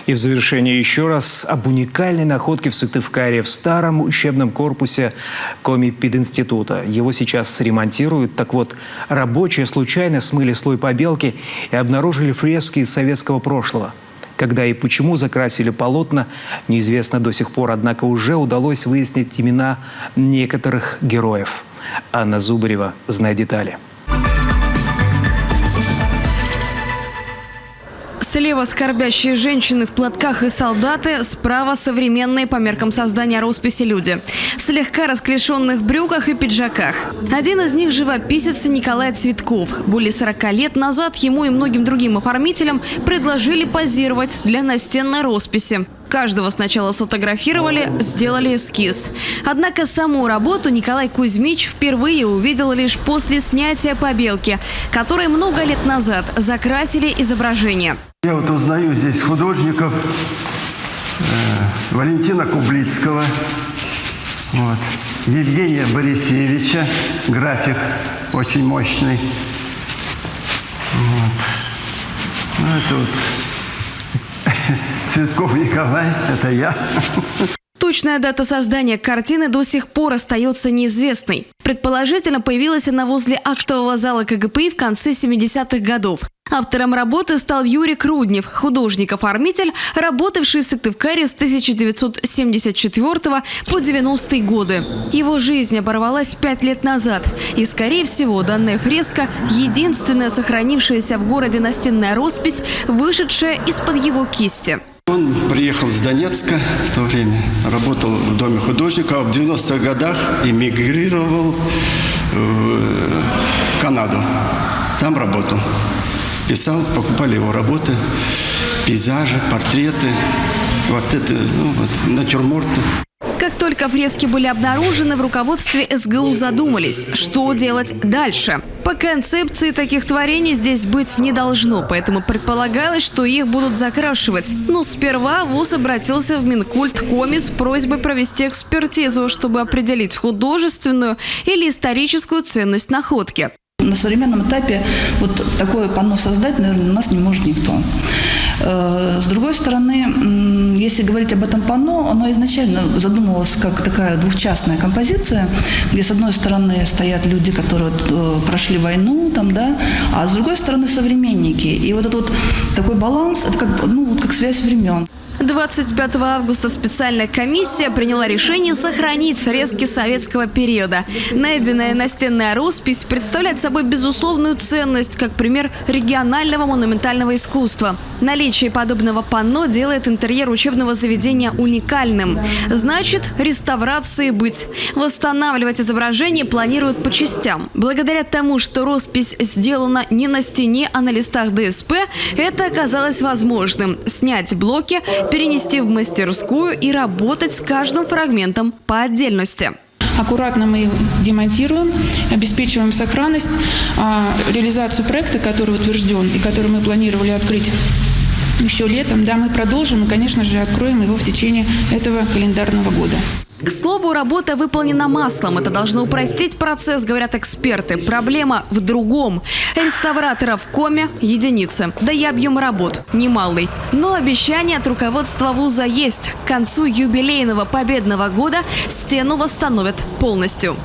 И в завершение еще раз об уникальной находке в Сыктывкаре в старом учебном корпусе Коми-пединститута. Его сейчас ремонтируют. Так вот, рабочие случайно смыли слой побелки и обнаружили фрески из советского прошлого. Когда и почему закрасили полотна, неизвестно до сих пор, однако уже удалось выяснить имена некоторых героев. Анна Зубарева знает детали. Слева скорбящие женщины в платках и солдаты, справа современные по меркам создания росписи люди. В слегка расклешенных брюках и пиджаках. Один из них – живописец Николай Цветков. Более 40 лет назад ему и многим другим оформителям предложили позировать для настенной росписи. Каждого сначала сфотографировали, сделали эскиз. Однако саму работу Николай Кузьмич впервые увидел лишь после снятия побелки, которой много лет назад закрасили изображение. Я вот узнаю здесь художников Валентина Кублицкого, Евгения Борисевича, график очень мощный. Ну, это вот Цветков Николай, это я. Точная дата создания картины до сих пор остается неизвестной. Предположительно, появилась она возле актового зала КГПИ в конце 70-х годов. Автором работы стал Юрий Круднев, художник-оформитель, работавший в Сыктывкаре с 1974 по 90-е годы. Его жизнь оборвалась 5 лет назад. И, скорее всего, данная фреска – единственная сохранившаяся в городе настенная роспись, вышедшая из-под его кисти. Он приехал с Донецка в то время, работал в Доме художника, а в 90-х годах эмигрировал в Канаду. Там работал. Писал, покупали его работы, пейзажи, портреты, натюрморты. Как только фрески были обнаружены, в руководстве СГУ задумались, что делать дальше. По концепции таких творений здесь быть не должно, поэтому предполагалось, что их будут закрашивать. Но сперва ВУЗ обратился в Минкульт Коми с просьбой провести экспертизу, чтобы определить художественную или историческую ценность находки. На современном этапе вот такое панно создать, наверное, у нас не может никто. С другой стороны, если говорить об этом панно, оно изначально задумывалось как такая двухчастная композиция, где с одной стороны стоят люди, которые прошли войну, а с другой стороны современники. И вот этот вот такой баланс, это как связь времен. 25 августа специальная комиссия приняла решение сохранить фрески советского периода. Найденная настенная роспись представляет собой безусловную ценность, как пример регионального монументального искусства. Наличие подобного панно делает интерьер учебного заведения уникальным. Значит, реставрации быть. Восстанавливать изображение планируют по частям. Благодаря тому, что роспись сделана не на стене, а на листах ДСП, это оказалось возможным. Снять блоки, перенести в мастерскую и работать с каждым фрагментом по отдельности. Аккуратно мы их демонтируем, обеспечиваем сохранность, реализацию проекта, который утвержден и который мы планировали открыть еще летом. Да, мы продолжим и, конечно же, откроем его в течение этого календарного года. К слову, работа выполнена маслом. Это должно упростить процесс, говорят эксперты. Проблема в другом. Реставраторов в Коми – единицы. Да и объем работ немалый. Но обещание от руководства вуза есть. К концу юбилейного победного года стену восстановят полностью.